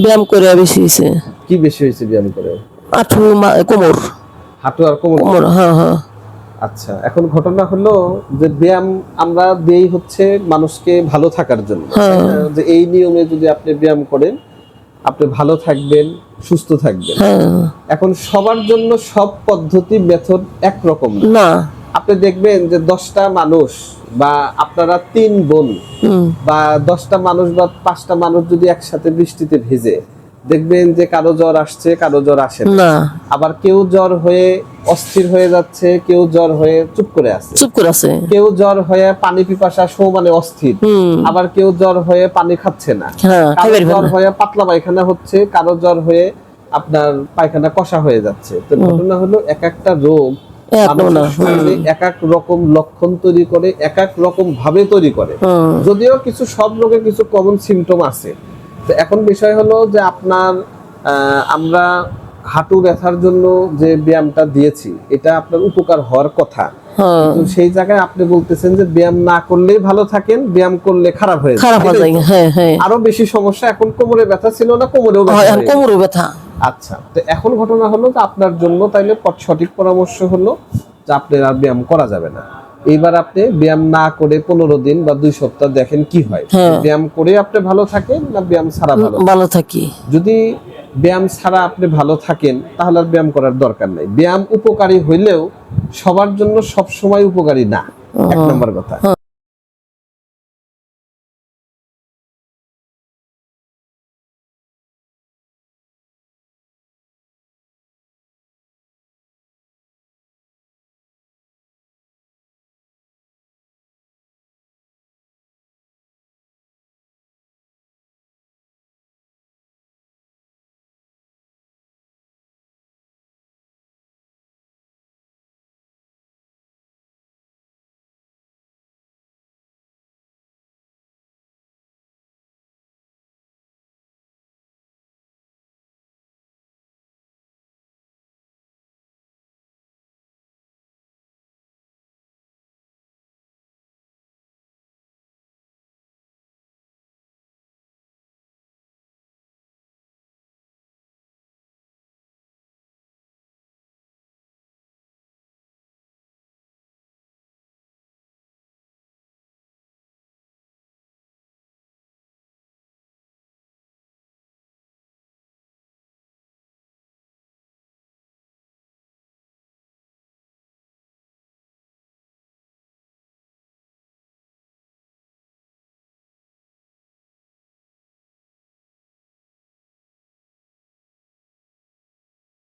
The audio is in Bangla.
ব্যায়াম করে বেশি হয়েছে। কি বেশি হয়েছে ব্যায়াম করে? হাঁটু কোমর। হাঁটু আর কোমর? কোমর, হ্যাঁ হ্যাঁ। আচ্ছা, এখন ঘটনা হলো যে ব্যায়াম আমরা দেই হচ্ছে মানুষকে ভালো থাকার জন্য, তাই না? যে এই নিয়মে যদি আপনি ব্যায়াম করেন আপনি ভালো থাকবেন, সুস্থ থাকবেন। এখন সবার জন্য সব পদ্ধতি মেথড একরকম না। আপনি দেখবেন যে 10টা মানুষ বা আপনারা 3 বোন বা 10টা মানুষ বা 5টা মানুষ যদি একসাথে বৃষ্টিতে ভিজে, দেখবেন যে কারো জ্বর আসছে, কারো জ্বর আসে না। আবার কেউ জ্বর হয়ে অস্থির হয়ে যাচ্ছে, কেউ জ্বর হয়ে চুপ করে আছে, কেউ জ্বর হয়ে পানি পিপাসা সমানে অস্থির, আবার কেউ জ্বর হয়ে পানি খাচ্ছে না, কারো জ্বর হয়ে পাতলা পায়খানা হচ্ছে, কারো জ্বর হয়ে আপনার পায়খানা কষা হয়ে যাচ্ছে। তো ঘটনা হলো এক একটা রোগ মানুষের শরীরে এক এক রকম লক্ষণ তৈরি করে, এক এক রকম ভাবে তৈরি করে। যদিও কিছু সব রোগের কিছু কমন সিমটম আছে। তো এখন বিষয় হলো যে আপনার আমরা হাঁটু ব্যথার জন্য যে ব্যায়ামটা দিয়েছি এটা আপনার উপকার হওয়ার কথা, কিন্তু সেই জায়গায় আপনি বলতেছেন যে ব্যায়াম না করলেই ভালো থাকেন, ব্যায়াম করলে খারাপ হয়ে যায়। আরো বেশি সমস্যা। এখন কোমরে ব্যথা ছিল না, কোমরেও ব্যথা। আচ্ছা, তো এখন ঘটনা হলো যে আপনার জন্য তাইলে সঠিক পরামর্শ হলো যে আপনার আর ব্যায়াম করা যাবে না। এইবার আপনি ব্যায়াম না করে 15 দিন বা 2 সপ্তাহ দেখেন কি হয়। ব্যায়াম করে আপনি ভালো থাকেন না ব্যায়াম ছাড়া ভালো থাকি? যদি ব্যায়াম ছাড়া আপনি ভালো থাকেন তাহলে আর ব্যায়াম করার দরকার নাই। ব্যায়াম উপকারী হইলেও সবার জন্য সব সময় উপকারী না, 1 নম্বর কথা।